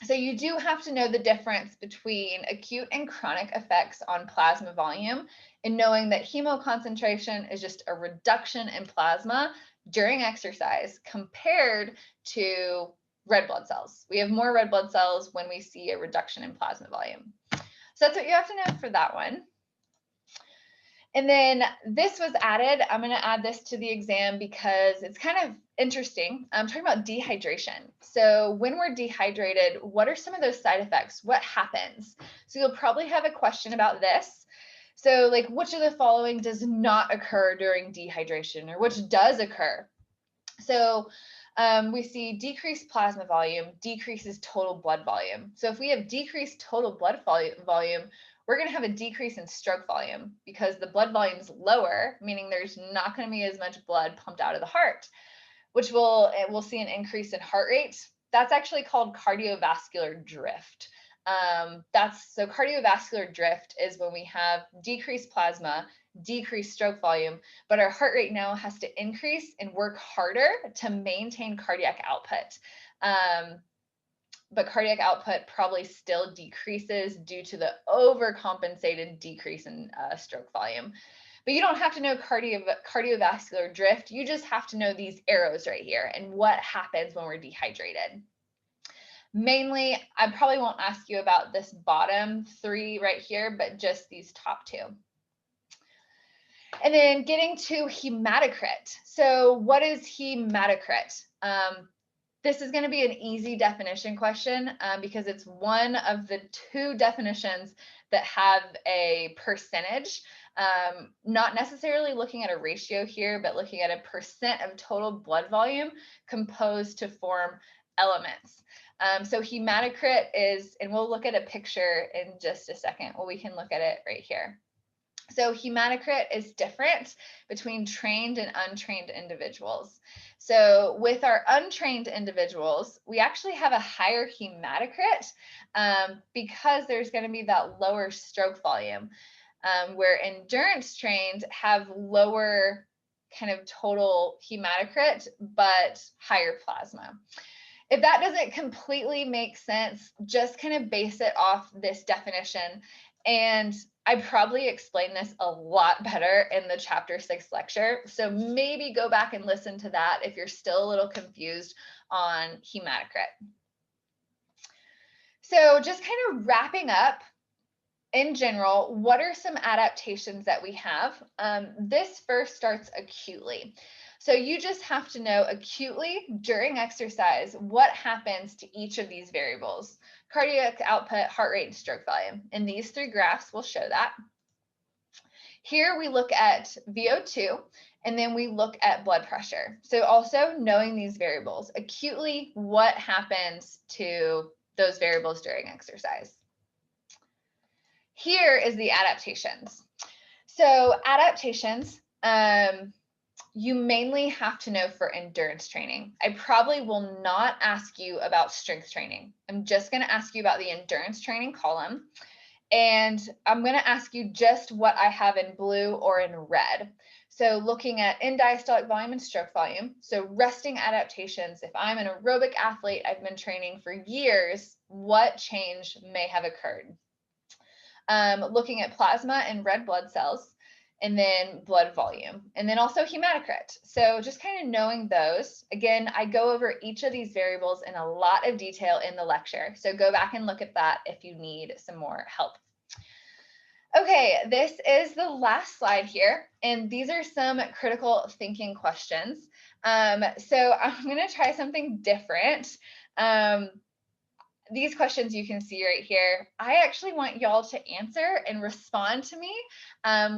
So you do have to know the difference between acute and chronic effects on plasma volume, and knowing that hemoconcentration is just a reduction in plasma during exercise compared to red blood cells. We have more red blood cells when we see a reduction in plasma volume. So that's what you have to know for that one. And then this was added. I'm going to add this to the exam because it's kind of interesting. I'm talking about dehydration. So when we're dehydrated, what are some of those side effects? What happens? So you'll probably have a question about this. So like, which of the following does not occur during dehydration, or which does occur? So we see decreased plasma volume decreases total blood volume. So if we have decreased total blood volume, we're going to have a decrease in stroke volume because the blood volume is lower, meaning there's not going to be as much blood pumped out of the heart, which we'll see an increase in heart rate. That's actually called cardiovascular drift. So cardiovascular drift is when we have decreased plasma, decreased stroke volume, but our heart rate now has to increase and work harder to maintain cardiac output. But cardiac output probably still decreases due to the overcompensated decrease in stroke volume. But you don't have to know cardiovascular drift. You just have to know these arrows right here and what happens when we're dehydrated. Mainly, I probably won't ask you about this bottom three right here, but just these top two. And then getting to hematocrit. So what is hematocrit? This is going to be an easy definition question because it's one of the two definitions that have a percentage, not necessarily looking at a ratio here, but looking at a percent of total blood volume composed to form elements. So hematocrit is, and we'll look at a picture in just a second. Well, we can look at it right here. So hematocrit is different between trained and untrained individuals. So with our untrained individuals, we actually have a higher hematocrit because there's going to be that lower stroke volume, where endurance trained have lower kind of total hematocrit, but higher plasma. If that doesn't completely make sense, just kind of base it off this definition. And I probably explained this a lot better in the chapter 6 lecture. So maybe go back and listen to that if you're still a little confused on hematocrit. So just kind of wrapping up, in general, what are some adaptations that we have? This first starts acutely. So you just have to know acutely during exercise what happens to each of these variables: cardiac output, heart rate, and stroke volume. And these three graphs will show that. Here we look at VO2, and then we look at blood pressure. So also knowing these variables, acutely, what happens to those variables during exercise. Here is the adaptations. So adaptations, you mainly have to know for endurance training. I probably will not ask you about strength training. I'm just going to ask you about the endurance training column. And I'm going to ask you just what I have in blue or in red. So looking at end diastolic volume and stroke volume. So resting adaptations. If I'm an aerobic athlete, I've been training for years, what change may have occurred? Looking at plasma and red blood cells, and then blood volume, and then also hematocrit. So just kind of knowing those. Again, I go over each of these variables in a lot of detail in the lecture. So go back and look at that if you need some more help. Okay, this is the last slide here, and these are some critical thinking questions. So I'm going to try something different. These questions you can see right here, I actually want y'all to answer and respond to me.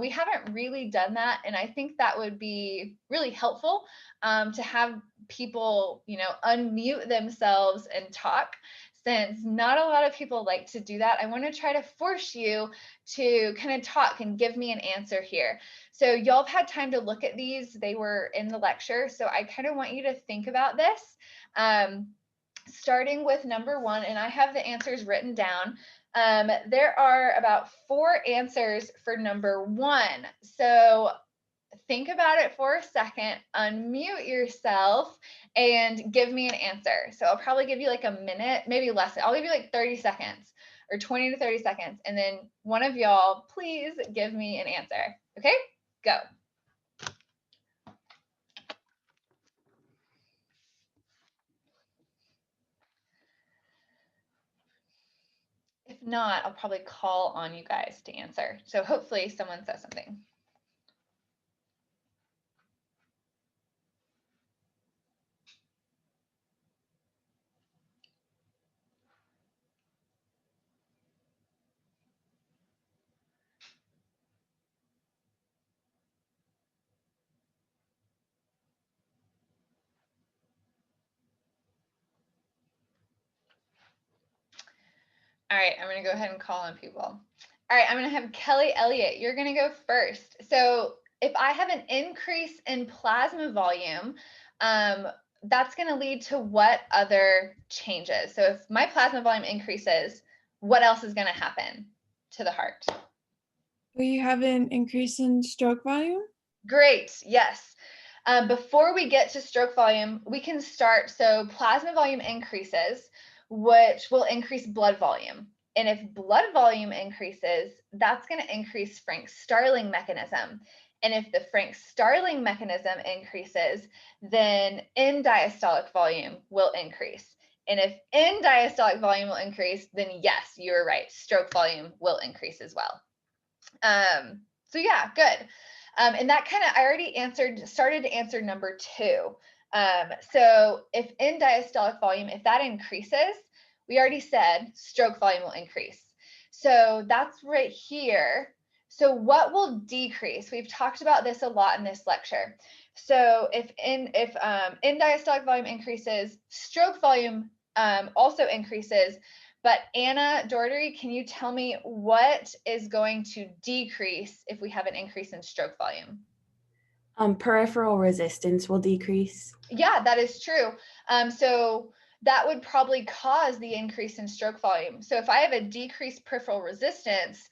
We haven't really done that, and I think that would be really helpful to have people, unmute themselves and talk. Since not a lot of people like to do that, I want to try to force you to kind of talk and give me an answer here. So y'all have had time to look at these. They were in the lecture, so I kind of want you to think about this. Starting with number 1, and I have the answers written down. There are about 4 answers for number 1. So think about it for a second, unmute yourself, and give me an answer. So I'll probably give you like a minute, maybe less. I'll give you like 30 seconds or 20 to 30 seconds. And then one of y'all, please give me an answer. Okay, go. If not, I'll probably call on you guys to answer. So hopefully someone says something. All right, I'm going to go ahead and call on people. All right, I'm going to have Kelly Elliott. You're going to go first. So if I have an increase in plasma volume, that's going to lead to what other changes? So if my plasma volume increases, what else is going to happen to the heart? Will you have an increase in stroke volume? Great, yes. Before we get to stroke volume, we can start. So plasma volume increases, which will increase blood volume. And if blood volume increases, that's going to increase Frank-Starling mechanism. And if the Frank-Starling mechanism increases, then end diastolic volume will increase. And if end diastolic volume will increase, then yes, you were right. Stroke volume will increase as well. So yeah, good. And that kind of, I already started to answer number 2. So if end diastolic volume, if that increases, we already said stroke volume will increase. So that's right here. So what will decrease? We've talked about this a lot in this lecture. So if end diastolic volume increases, stroke volume also increases. But Anna Doherty, can you tell me what is going to decrease if we have an increase in stroke volume? Peripheral resistance will decrease. Yeah, that is true. So that would probably cause the increase in stroke volume. So if I have a decreased peripheral resistance,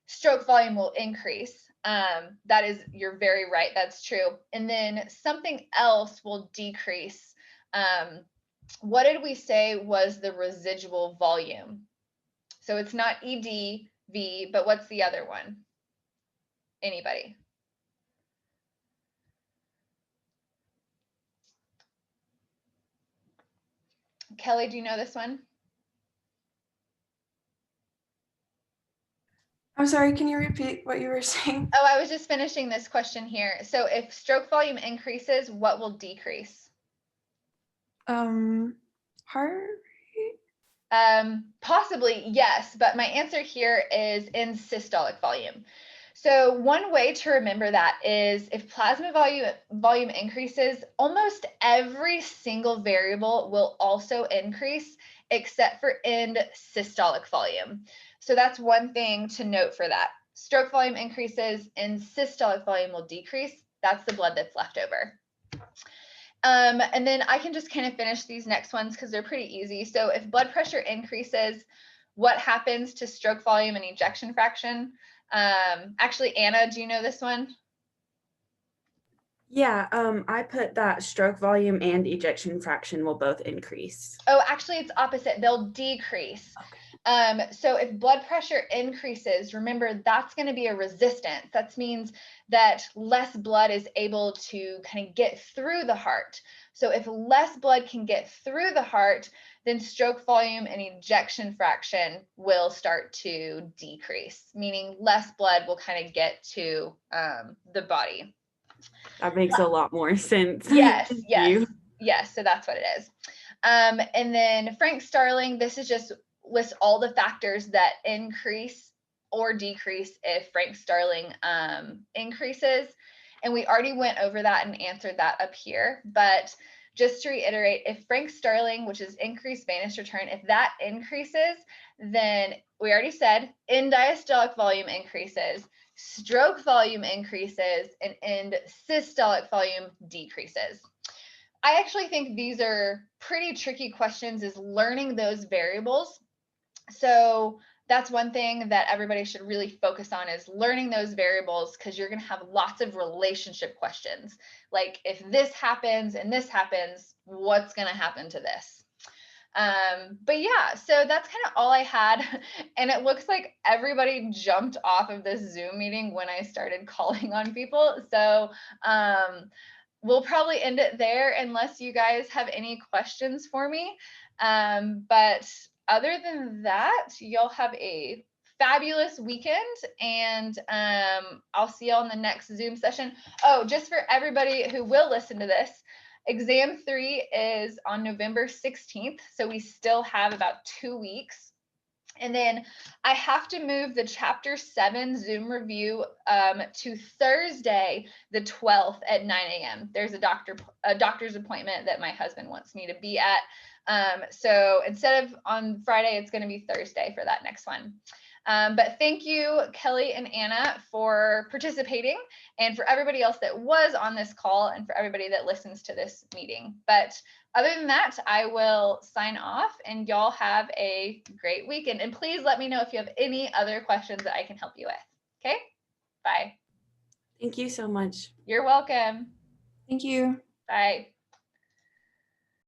stroke volume will increase. You're very right. That's true. And then something else will decrease. What did we say was the residual volume? So it's not EDV, but what's the other one? Anybody? Kelly, do you know this one? I'm sorry, can you repeat what you were saying? Oh, I was just finishing this question here. So if stroke volume increases, what will decrease? Heart rate? Possibly, yes, but my answer here is in systolic volume. So one way to remember that is if plasma volume increases, almost every single variable will also increase except for end systolic volume. So that's one thing to note for that. Stroke volume increases and systolic volume will decrease. That's the blood that's left over. And then I can just kind of finish these next ones because they're pretty easy. So if blood pressure increases, what happens to stroke volume and ejection fraction? Actually, Anna, do you know this one? Yeah, I put that stroke volume and ejection fraction will both increase. Oh, actually, it's opposite. They'll decrease. Okay. So if blood pressure increases, remember that's going to be a resistance. That means that less blood is able to kind of get through the heart. So if less blood can get through the heart, then stroke volume and ejection fraction will start to decrease, meaning less blood will kind of get to the body. That makes a lot more sense. Yes, yes. So that's what it is. And then Frank-Starling, this is just lists all the factors that increase or decrease if Frank-Starling increases. And we already went over that and answered that up here. But just to reiterate, if Frank-Starling, which is increased venous return, if that increases, then we already said end diastolic volume increases, stroke volume increases, and end systolic volume decreases. I actually think these are pretty tricky questions, is learning those variables. So that's one thing that everybody should really focus on, is learning those variables, because you're going to have lots of relationship questions. Like if this happens and this happens, what's going to happen to this? But yeah, so that's kind of all I had. And it looks like everybody jumped off of this Zoom meeting when I started calling on people. So we'll probably end it there unless you guys have any questions for me. But other than that, y'all have a fabulous weekend, and I'll see y'all in the next Zoom session. Oh, just for everybody who will listen to this, exam 3 is on November 16th. So we still have about 2 weeks. And then I have to move the Chapter 7 Zoom review to Thursday, the 12th at 9 a.m. There's a doctor's appointment that my husband wants me to be at. So instead of on Friday, it's going to be Thursday for that next one. But thank you, Kelly and Anna, for participating, and for everybody else that was on this call, and for everybody that listens to this meeting. But other than that, I will sign off, and y'all have a great weekend. And please let me know if you have any other questions that I can help you with. Okay? Bye. Thank you so much. You're welcome. Thank you. Bye.